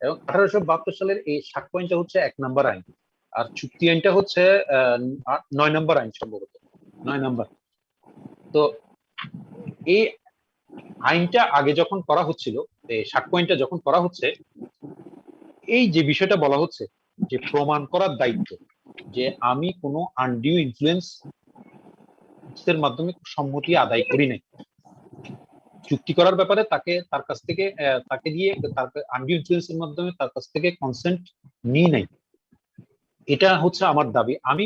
এবং 1872 সালের এই সাক্ষ্য আইনটা হচ্ছে 1 নম্বর আইন, আর চুক্তি আইনটা হচ্ছে 9 নম্বর আইন, সম্ভবত 9 নম্বর। তো এই আইনটা আগে যখন করা হচ্ছিল, সাক্ষ্য আইনটা যখন করা হচ্ছে, এই যে বিষয়টা বলা হচ্ছে যে প্রমাণ করার দায়িত্ব যে আমি কোনো আনডিউ ইনফ্লুয়েন্স এর মাধ্যমে সম্মতি আদায় করি নাই, চুক্তি করার ব্যাপারে তার কাছ থেকে তাকে দিয়ে তার আনডিউ ইনফ্লুয়েন্স এর মাধ্যমে তার কাছ থেকে কনসেন্ট নিই নাই, এটা হচ্ছে আমার দাবি। আমি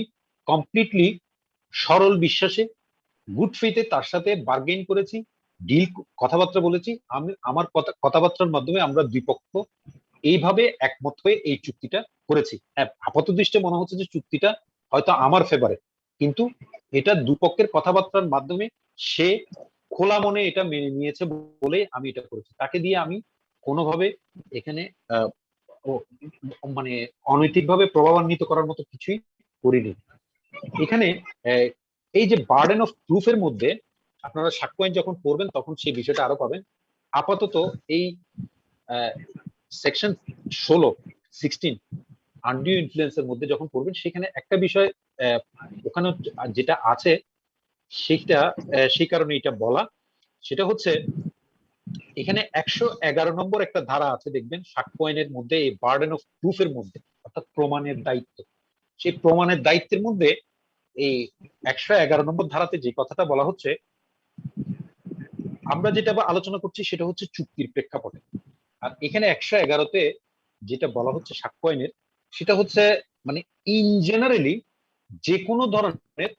কমপ্লিটলি সরল বিশ্বাসে গুড ফেইথে তার সাথে বার্গেন করেছি, ডিল কথাবার্তা বলেছি, আমি আমার কথাবার্তার মাধ্যমে আমরা দুই পক্ষ এইভাবে একমত হয়ে এই চুক্তিটা করেছি। হ্যাঁ, আপাত দৃষ্টিতে মনে হচ্ছে যে চুক্তিটা হয়তো আমার ফেভারে, কিন্তু এটা দুপক্ষের কথাবার্তার মাধ্যমে সে খোলা মনে এটা মেনে নিয়েছে বলে আমি এটা করেছি, তাকে দিয়ে আমি কোনোভাবে এখানে মানে অনৈতিকভাবে প্রভাবান্বিত করার মতো কিছুই করিনি। এখানে এই যে বার্ডেন অফ প্রুফের মধ্যে আপনারা সাক্ষ্য আইন যখন পড়বেন তখন সেই বিষয়টা আরো পাবেন। আপাতত এই সেকশন 16 আনডিউ ইনফ্লুয়েন্সের মধ্যে যখন পড়বেন সেখানে একটা বিষয় ওখানে যেটা আছে সেটা সেই কারণে এটা বলা, সেটা হচ্ছে এখানে 111 নম্বর একটা ধারা আছে দেখবেন সাক্ষ্য আইনের মধ্যে, এই বার্ডেন অফ প্রুফের মধ্যে, অর্থাৎ প্রমাণের দায়িত্ব। সেই প্রমাণের দায়িত্বের মধ্যে এই 111 নম্বর ধারাতে যে কথাটা বলা হচ্ছে, আমরা যেটা আলোচনা করছি সেটা হচ্ছে চুক্তির প্রেক্ষাপটে। আর এখানে 111তে যেটা বলা হচ্ছে সাক্ষ্য আইনের, সেটা হচ্ছে মানে ইন জেনারেলি যে কোনো ধরনের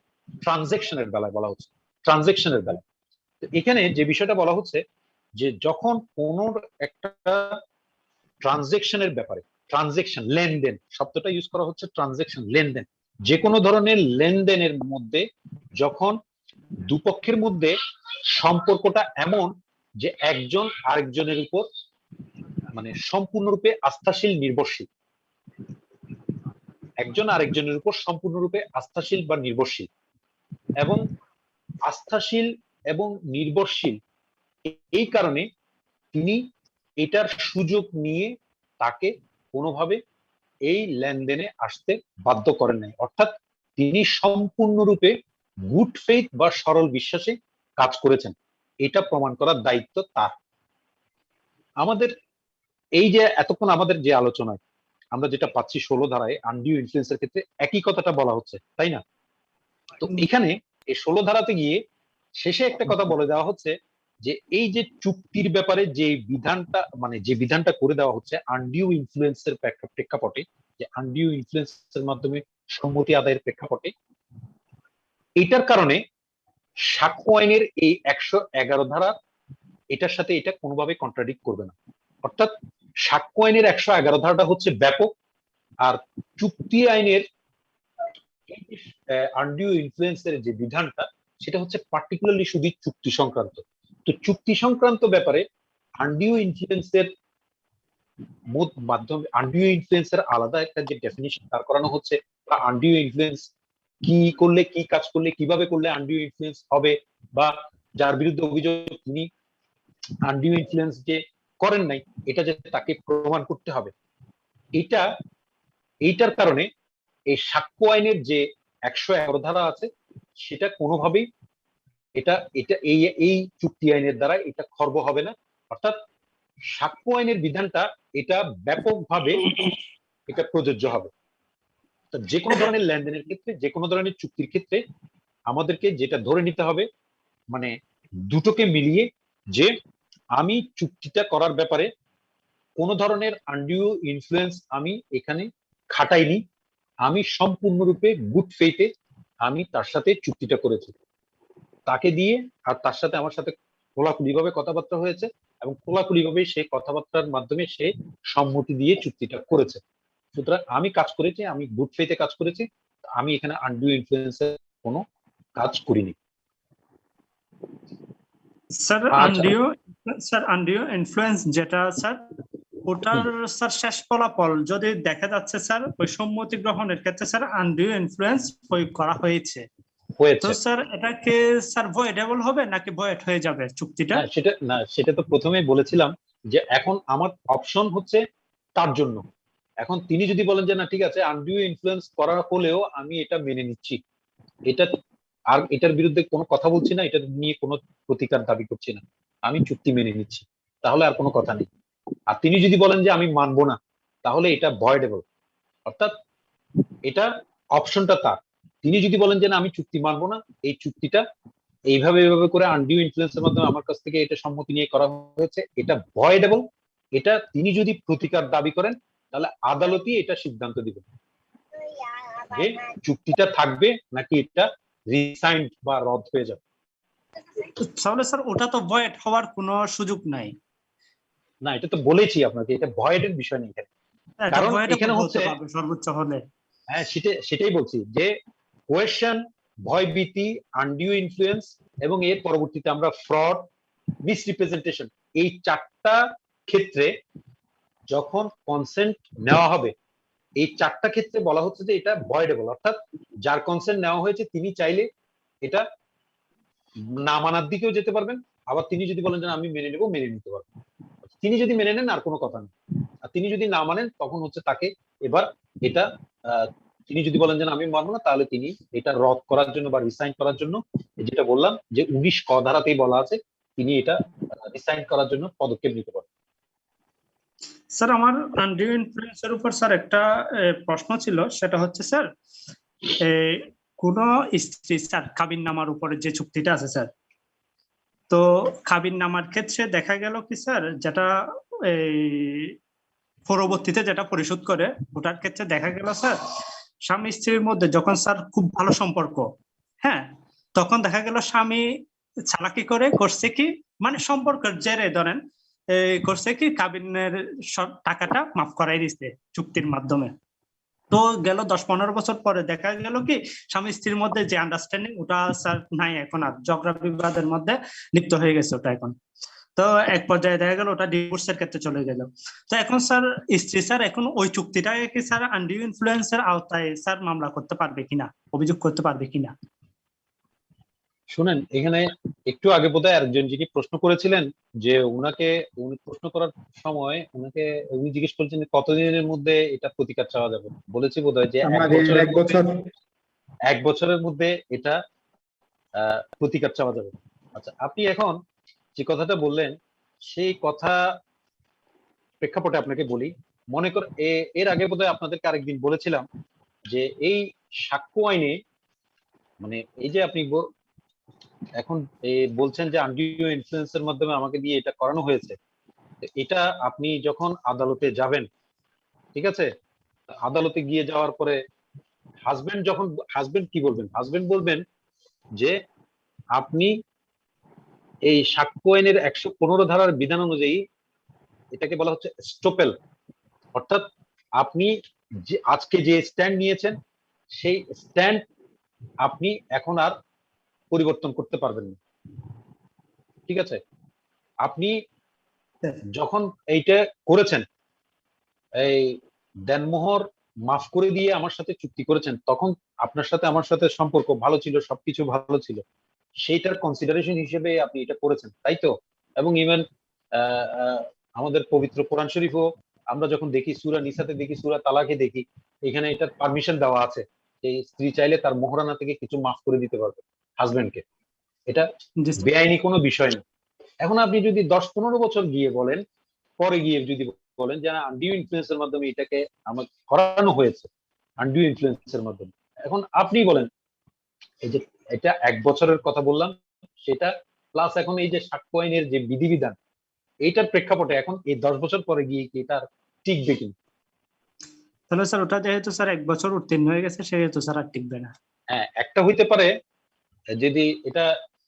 ট্রানজেকশনের বেলায় বলা হচ্ছে, ট্রানজেকশনের বেলায়। তো এখানে যে বিষয়টা বলা হচ্ছে যে যখন কোন একটা ট্রানজেকশনের ব্যাপারে, ট্রানজেকশন লেনদেন শব্দটা ইউজ করা হচ্ছে, ট্রানজেকশন লেনদেন, যে কোনো ধরনের লেনদেনের মধ্যে যখন দুপক্ষের মধ্যে সম্পর্কটা এমন যে একজন আরেকজনের উপর মানে সম্পূর্ণরূপে আস্থাশীল নির্ভরশীল, একজন আরেকজনের উপর সম্পূর্ণরূপে আস্থাশীল বা নির্ভরশীল, এবং আস্থাশীল এবং নির্ভরশীল এই কারণে তিনি এটার সুযোগ নিয়ে তাকে কোনোভাবে এই লেনদেনে আসতে বাধ্য করেন নাই, অর্থাৎ তিনি সম্পূর্ণরূপে গুড ফেইথ বা সরল বিশ্বাসে কাজ করেছেন, এটা প্রমাণ করার দায়িত্ব তার। আমাদের এই যে এতক্ষণ আমাদের যে আলোচনায় আমরা যেটা পাচ্ছি 16 ধারায় আনডিউ ইনফ্লুয়েন্সের ক্ষেত্রে একই কথাটা বলা হচ্ছে, তাই না? তো এখানে এই 16 ধারাতে গিয়ে শেষে একটা কথা বলে দেওয়া হচ্ছে যে এই যে চুক্তির ব্যাপারে যে বিধানটা মানে যে বিধানটা করে দেওয়া হচ্ছে আনডিউ ইনফ্লুয়েন্সের প্রেক্ষাপটে, যে আনডিউ ইনফ্লুয়েন্সের মাধ্যমে সম্মতি আদায়ের প্রেক্ষাপটে, এটার কারণে সাক্ষ্য আইনের এই 111 ধারা এটার সাথে এটা কোনোভাবে কন্ট্রাডিক্ট করবে না। অর্থাৎ সাক্ষ্য আইনের 111 ধারাটা হচ্ছে ব্যাপক, আর চুক্তি আইনের আনডিউ ইনফ্লুয়েন্সের যে বিধানটা সেটা হচ্ছে পার্টিকুলারলি শুধু চুক্তি সংক্রান্ত। তো চুক্তি সংক্রান্ত ব্যাপারে আনডিউ ইনফ্লুয়েন্সের মাধ্যমে আনডিউ ইনফ্লুয়েন্সের আলাদা একটা যে ডেফিনিশন দাঁড় করানো হচ্ছে, বা আনডিউ ইনফ্লুয়েন্স কি করলে, কি কাজ করলে, কিভাবে করলে আনডিউ ইনফ্লুয়েন্স হবে, বা যার বিরুদ্ধে অভিযোগ তিনি আনডিউ ইনফ্লুয়েন্স যে করেন নাই এটা যে তাকে প্রমাণ করতে হবে, এইটার কারণে এই সাক্ষ্য আইনের যে 111 ধারা আছে সেটা কোনোভাবেই এটা এটা এই এই চুক্তি আইনের দ্বারা এটা খর্ব হবে না। অর্থাৎ সাক্ষ্য আইনের বিধানটা এটা ব্যাপকভাবে এটা প্রযোজ্য হবে। যে কোনো ধরনের লেনদেনের ক্ষেত্রে, যে কোনো ধরনের চুক্তির ক্ষেত্রে আমাদেরকে যেটা ধরে নিতে হবে মানে দুটোকে মিলিয়ে, যে আমি চুক্তিটা করার ব্যাপারে কোন ধরনের আনডিউ ইনফ্লুয়েন্স আমি এখানে খাটাইনি, আমি সম্পূর্ণরূপে গুড ফেইথে আমি তার সাথে চুক্তিটা করেছি, তাকে দিয়ে আর তার সাথে আমার সাথে খোলাখুলি ভাবে কথাবার্তা হয়েছে, এবং খোলাখুলি ভাবে সে কথাবার্তার মাধ্যমে সে সম্মতি দিয়ে চুক্তিটা করেছে। সুতরাং আমি কাজ করেছি, আমি গুড ফেইথে কাজ করেছি, আমি এখানে আনডিউ ইনফ্লুয়েন্সের কোনো কাজ করিনি। স্যার আনডিউ ইনফ্লুয়েন্স যেটা স্যার ওটার স্যার শেষ ফলাফল যদি দেখা যাচ্ছে স্যার ওই সম্মতি গ্রহণের ক্ষেত্রে স্যার আনডিউ ইনফ্লুয়েন্স প্রয়োগ করা হয়েছে, তো স্যার এটাকে স্যার ভয়েডেবল হবে নাকি ভয়েড হয়ে যাবে চুক্তিটা? সেটা তো প্রথমেই বলেছিলাম যে এখন আমার অপশন হচ্ছে তার জন্য। এখন তিনি যদি বলেন যে না ঠিক আছে আনডিউ ইনফ্লুয়েন্স করা হলেও আমি এটা মেনে নিচ্ছি, এটা আর এটার বিরুদ্ধে কোনো কথা বলছি না, এটা নিয়ে কোনো প্রতিকার দাবি করছি না, আমি চুক্তি মেনে নিচ্ছি, তাহলে আর কোনো কথা নেই। আর তিনি যদি বলেন যে আমি মানবো না, তাহলে এটা ভয়েডেবল, অর্থাৎ এটা অপশনটা তার। তিনি যদি বলেন যে না আমি চুক্তি মানবো না, এই চুক্তিটা এইভাবে করে আনডিউ ইনফ্লুয়েন্সের মাধ্যমে আমার কাছ থেকে এটা সম্মতি নিয়ে করা হয়েছে, এটা ভয়েডেবল, এটা তিনি যদি প্রতিকার দাবি করেন তাহলে আদালতই এটা সিদ্ধান্ত দিবেন যে চুক্তিটা থাকবে নাকি এটা রিসাইন্ড বা রদ হয়ে যাবে। তাহলে স্যার ওটা তো ভয়েড হওয়ার কোনো সুযোগ নাই। না, এটা তো বলেছি আপনাকে, এটা ভয়েডের বিষয় নেই এখানে, কারণ এখানে হচ্ছে সর্বোচ্চ হলে হ্যাঁ সেটাই বলছি যে কোয়েশ্চেন, ভয়ভীতি, আনডিউ ইনফ্লুয়েন্স এবং এর পরবর্তীতে আমরা ফ্রড, মিসরিপ্রেজেন্টেশন, এই চারটা ক্ষেত্রে যখন কনসেন্ট নেওয়া হবে, এই চারটা ক্ষেত্রে বলা হচ্ছে যে এটা ভয়েডেবল, অর্থাৎ যার কনসেন্ট নেওয়া হয়েছে তিনি চাইলে এটা না মানার দিকেও যেতে পারবেন, আবার তিনি যদি বলেন যে আমি মেনে নেবো, মেনে নিতে পারবেন। তিনি যদি মেনে নেন আর কোনো কথা নেই, আর তিনি যদি না মানেন তখন হচ্ছে তাকে এবার এটা তিনি যদি বলেন যে না, আমি মানবো না, তাহলে তিনি এটা রদ করার জন্য বা রিসাইন করার জন্য, যেটা বললাম যে 19 ক ধারাতেই বলা আছে, তিনি এটা রিসাইন করার জন্য পদক্ষেপ নিতে পারেন। স্যার আমার আনডিউ ইনফ্লুয়েন্সের উপর স্যার একটা প্রশ্ন ছিল, সেটা হচ্ছে স্যার কোন স্ত্রী স্যার কাবিননামার উপরে যে চুক্তিটা আছে স্যার, তো কাবিননামার ক্ষেত্রে দেখা গেল কি স্যার, যেটা পরবর্তীতে যেটা পরিশোধ করে, ওটার ক্ষেত্রে দেখা গেল স্যার স্বামী স্ত্রীর মধ্যে যখন স্যার খুব ভালো সম্পর্ক, হ্যাঁ, তখন দেখা গেল স্বামী চালাকি করে করছে কি, মানে সম্পর্কের জেরে ধরেন করছে কি কাবিনের সব টাকাটা মাফ করাই দিচ্ছে চুক্তির মাধ্যমে। তো গেল 10-15 বছর পরে দেখা গেল কি স্বামী স্ত্রীর মধ্যে যে আন্ডারস্ট্যান্ডিং ওটা স্যার নাই, এখন আর ঝগড়া বিবাদের মধ্যে লিপ্ত হয়ে গেছে ওটা এখন। তো এক পর্যায়ে দেখা গেল ওটা ডিভোর্সের ক্ষেত্রে চলে গেল। তো এখন স্যার স্ত্রী স্যার এখন ওই চুক্তিটাকে কি স্যার আনডিউ ইনফ্লুয়েন্সের আওতায় স্যার মামলা করতে পারবে কিনা, অভিযোগ করতে পারবে কিনা? শুনেন, এখানে একটু আগে বোধহয় আরেকজন যিনি প্রশ্ন করেছিলেন যে উনি প্রশ্ন করার সময় উনি জিজ্ঞেস করেছেন কতদিনের মধ্যে এটা প্রতিকার চাওয়া যাবে। বলেছি বোধহয় যে এক বছরের মধ্যে এটা প্রতিকার চাওয়া যাবে। আচ্ছা, আপনি এখন যে কথাটা বললেন সেই কথা প্রেক্ষাপটে আপনাকে বলি। মনে কর এর আগে বোধহয় আপনাদেরকে আরেকদিন বলেছিলাম যে এই সাক্ষ্য আইনে, মানে এই যে আপনি এখন বলছেন যে আনডিউ ইনফ্লুয়েন্সের মাধ্যমে আমাকে দিয়ে এটা করানো হয়েছে, এটা আপনি যখন আদালতে যাবেন, ঠিক আছে, আদালতে গিয়ে যাওয়ার পরে হাজবেন্ড কি বলবেন? হাজবেন্ড বলবেন যে আপনি এই সাক্ষ্য আইনের 115 ধারার বিধান অনুযায়ী, এটাকে বলা হচ্ছে স্টোপেল, অর্থাৎ আপনি যে আজকে যে স্ট্যান্ড নিয়েছেন সেই স্ট্যান্ড আপনি এখন আর পরিবর্তন করতে পারবেন না, ঠিক আছে? আপনি যখন এইটা করেছেন, এই দেনমোহর মাফ করে দিয়ে আমার সাথে চুক্তি করেছেন, তখন আপনার সাথে আমার সাথে সম্পর্ক ভালো ছিল, সবকিছু ভালো ছিল, সেইটার কনসিডারেশন হিসেবে আপনি এটা করেছেন, তাই তো? এবং ইভেন আমাদের পবিত্র কোরআন শরীফও আমরা যখন দেখি, সূরা নিসাতে দেখি, সূরা তালাকে দেখি, এখানে এটার পারমিশন দেওয়া আছে যে স্ত্রী চাইলে তার মোহরানা থেকে কিছু মাফ করে দিতে পারবে হাজবেন্ডকে। এটা বেআইনি কোনো বিষয় না। এখন আপনি যদি 10-15 বছর গিয়ে বলেন, পরে গিয়ে যদি বলেন যে আনডিউ ইনফ্লুয়েন্সের মাধ্যমে এটাকে আমাকে করানো হয়েছে, আনডিউ ইনফ্লুয়েন্সের মাধ্যমে, এখন আপনি বলেন এই যে এটা 1 বছরের কথা বললাম সেটা, প্লাস এখন এই যে সাক্ষ্য আইনের যে বিধিবিধান, এইটার প্রেক্ষাপটে এখন এই 10 বছর পরে গিয়ে কি এটা টিকবে কিনা? তাহলে স্যার ওটা যেহেতু স্যার 1 বছর উত্তীর্ণ হয়ে গেছে, সেহেতু স্যার আর টিকবে না। হ্যাঁ, একটা হইতে পারে যদি এটা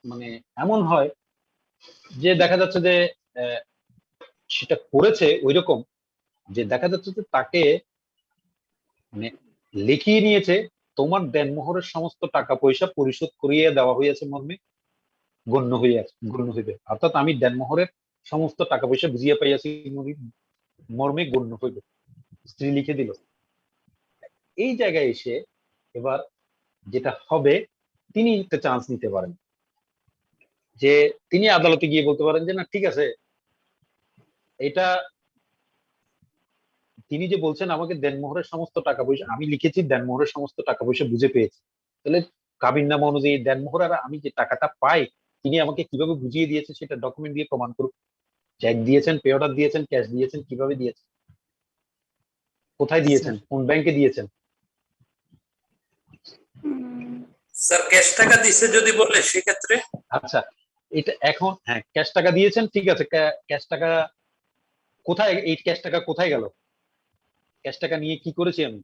মানে এমন হয় যে দেখা যাচ্ছে যে সেটা করেছে ওইরকম যে দেখা যাচ্ছে যে তাকে মানে লিখিয়ে নিয়েছে তোমার দেনমোহরের সমস্ত টাকা পয়সা পরিশোধ করিয়ে দেওয়া হয়েছে মর্মে গণ্য হইবে, অর্থাৎ আমি দেনমোহরের সমস্ত টাকা পয়সা বুঝিয়ে পাইয়াছি মর্মে গণ্য হইবে, স্ত্রী লিখে দিল। এই জায়গায় এসে এবার যেটা হবে, তিনি একটা চান্স নিতে পারেন যে তিনি আদালতে গিয়ে বলতে পারেন যে না ঠিক আছে, এটা তিনি যে বলছেন আমাকে দেনমোহরের সমস্ত টাকা পয়সা, আমি লিখেছি দেনমোহরের সমস্ত টাকা পয়সা বুঝে পেয়েছি, তাহলে কাবিননামা অনুযায়ী দেনমোহর আর আমি যে টাকাটা পাই তিনি আমাকে কিভাবে বুঝিয়ে দিয়েছে সেটা ডকুমেন্ট দিয়ে প্রমাণ করুক। চেক দিয়েছেন, পে অর্ডার দিয়েছেন, ক্যাশ দিয়েছেন, কিভাবে দিয়েছেন, কোথায় দিয়েছেন, কোন ব্যাংকে দিয়েছেন? স্যার ক্যাশ টাকা দিছে যদি বলে সেক্ষেত্রে? আচ্ছা, এটা এখন হ্যাঁ ক্যাশ টাকা দিয়েছেন, ঠিক আছে, ক্যাশ টাকা কোথায়, এই ক্যাশ টাকা কোথায় গেল? ক্যাশ টাকা নিয়ে কি করেছি আমি?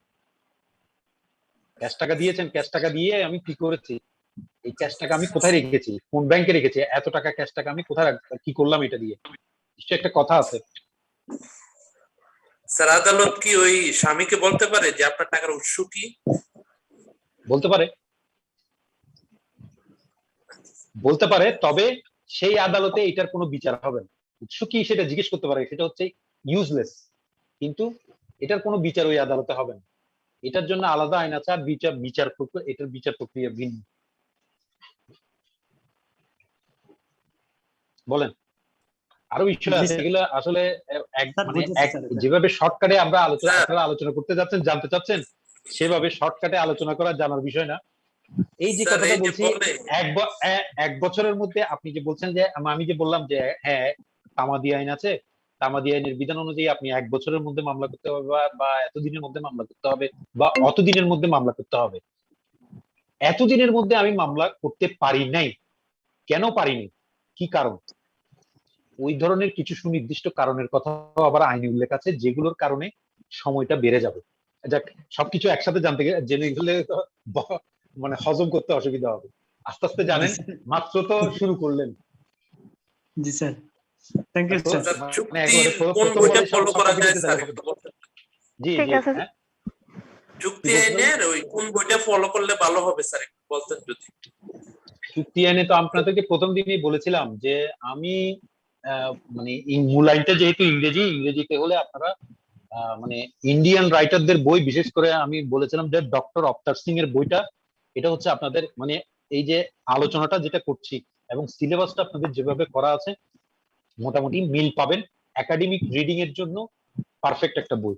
ক্যাশ টাকা দিয়েছেন, ক্যাশ টাকা দিয়ে আমি কি করেছি? এই ক্যাশ টাকা আমি কোথায় রেখেছি, কোন ব্যাংকে রেখেছি, এত টাকা ক্যাশ টাকা আমি কোথায় কি করলাম এটা দিয়ে? নিশ্চয়ই একটা কথা আছে। স্যার আদালত কি ওই স্বামীকে বলতে পারে যে আপনার টাকার উৎস কি? বলতে পারে, তবে সেই আদালতে এটার কোনো বিচার হবে না। উৎস কি সেটা জিজ্ঞেস করতে পারে, সেটা হচ্ছে ইউজলেস, কিন্তু এটার কোনো বিচার ওই আদালতে হবে না। এটার জন্য আলাদা আইন আছে, আর বিচার প্রক্রিয়া, এটার বিচার প্রক্রিয়া ভিন্ন। বলেন, আরো বিষয় আছে এগুলো আসলে যেভাবে শর্টকাটে আমরা আলোচনা করতে যাচ্ছেন, জানতে চাচ্ছেন, সেভাবে শর্টকাটে আলোচনা করা জানার বিষয় না। এই যে কথাটা বলছি, এক বছরের মধ্যে আপনি যে বলছেন যে আমি যে বললাম যে হ্যাঁ তামাদি আইন আছে, তামাদি আইনের বিধান অনুযায়ী আপনি 1 বছরের মধ্যে মামলা করতে হবে বা এতদিনের মধ্যে মামলা করতে হবে বা অতদিনের মধ্যে মামলা করতে হবে। এতদিনের মধ্যে আমি মামলা করতে পারি নাই। কেন পারিনি, কি কারণ? ওই ধরনের কিছু সুনির্দিষ্ট কারণের কথা আবার আইনে উল্লেখ আছে, যেগুলোর কারণে সময়টা বেড়ে যাবে। যাক, সবকিছু একসাথে জেনে গেলে মানে হজম করতে অসুবিধা হবে। আস্তে আস্তে জানেন, মাত্র তো শুরু করলেন। জি স্যার, থ্যাংক ইউ স্যার। কোন বইটা ফলো করা যায় স্যার? জি ঠিক আছে। চুক্তি আইনের ওই কোন বইটা ফলো করলে ভালো হবে স্যার, একটু বলতেন যদি। চুক্তি আইনে তো আপনাদেরকে প্রথম দিনই বলেছিলাম যে আমি মানে মূল আইনটা যেহেতু ইংরেজিতে হলে আপনারা মানে ইন্ডিয়ান রাইটারদের বই, বিশেষ করে আমি বলেছিলাম যে ডক্টর অবতার সিং এর বইটা, এটা হচ্ছে আপনাদের মানে এই যে আলোচনাটা যেটা করছি এবং সিলেবাসটা আপনাদের যেভাবে করা আছে মোটামুটি মিল পাবেন। একাডেমিক রিডিং এর জন্য পারফেক্ট একটা বই।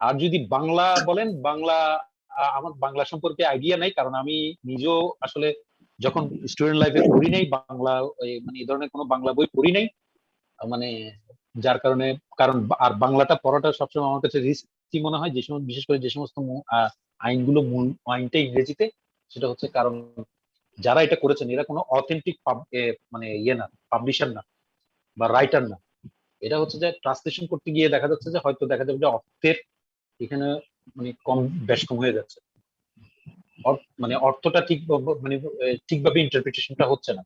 আর যদি বাংলা বলেন, আমার বাংলা সম্পর্কে আইডিয়া নাই, কারণ আমি নিজেও আসলে যখন স্টুডেন্ট লাইফে পড়ি নাই বাংলা, মানে এই ধরনের কোনো বাংলা বই পড়ি নাই, মানে যার কারণে আর বাংলাটা পড়াটা সবসময় আমার কাছে রিস্কি মনে হয়, যে সমস্ত বিশেষ করে যে সমস্ত আইনগুলো মূল আইনটা ইংরেজিতে, সেটা হচ্ছে কারণ যারা এটা করেছেন এরা কোনো অথেন্টিক মানে না, পাবলিশার না বা রাইটার না। এটা হচ্ছে যে ট্রান্সলেশন করতে গিয়ে দেখা যাচ্ছে যে হয়তো দেখা যাবে যে অর্থের এখানে মানে বেশ কম হয়ে যাচ্ছে, মানে অর্থটা মানে ঠিকভাবে ইন্টারপ্রিটেশনটা হচ্ছে না,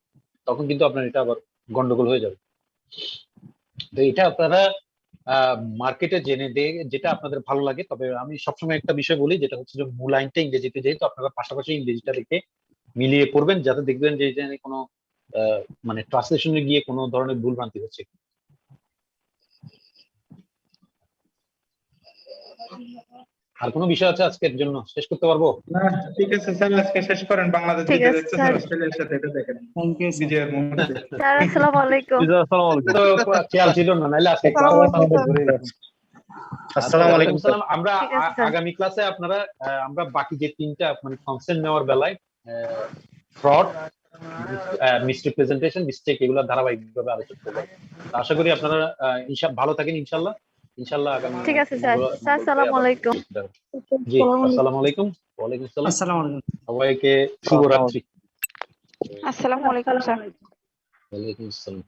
তখন কিন্তু আপনার এটা আবার গন্ডগোল হয়ে যাবে। তো এটা আপনারা মার্কেটে জেনে দিয়ে যেটা আপনাদের ভালো লাগে। তবে আমি সবসময় একটা বিষয় বলি, যেটা হচ্ছে যে মূল আইনটা ইংরেজিতে, যেহেতু আপনারা পাশাপাশি ইংরেজিটা দেখে মিলিয়ে পড়বেন, যাতে দেখবেন যে কোনো মানে ট্রান্সলেশনে গিয়ে কোনো ধরনের ভুল ভ্রান্তি হচ্ছে। আর কোনো বিষয় আছে আজকের জন্য? শেষ করতে পারবো? না, ঠিক আছে স্যার, আজকে শেষ করেন। বাংলাদেশ জিতে যাচ্ছে স্যার, অস্ট্রেলিয়ার সাথে, এটা দেখেন বিজয়ের মুহূর্তে। স্যার আসসালামু আলাইকুম। তো খেয়াল ছিল না, নাইলে আজকে আসসালামু আলাইকুম। আমরা আগামী ক্লাসে আমরা বাকি যে 3টা মানে কনসেন্ট নেওয়ার বেলায় ফ্রড, মিসরিপ্রেজেন্টেশন, মিস্টেক, এগুলো ধারাবাহিকভাবে আলোচনা করব। আশা করি আপনারা ভালো থাকেন ইনশাআল্লাহ আগামী। ঠিক আছে স্যার। স্যার আসসালামু আলাইকুম। জি, আসসালামু আলাইকুম। ওয়া আলাইকুম আসসালাম। আসসালামু আলাইকুম সবাইকে শুভরাত্রি। আসসালামু আলাইকুম স্যার। ওয়া আলাইকুম আসসালাম।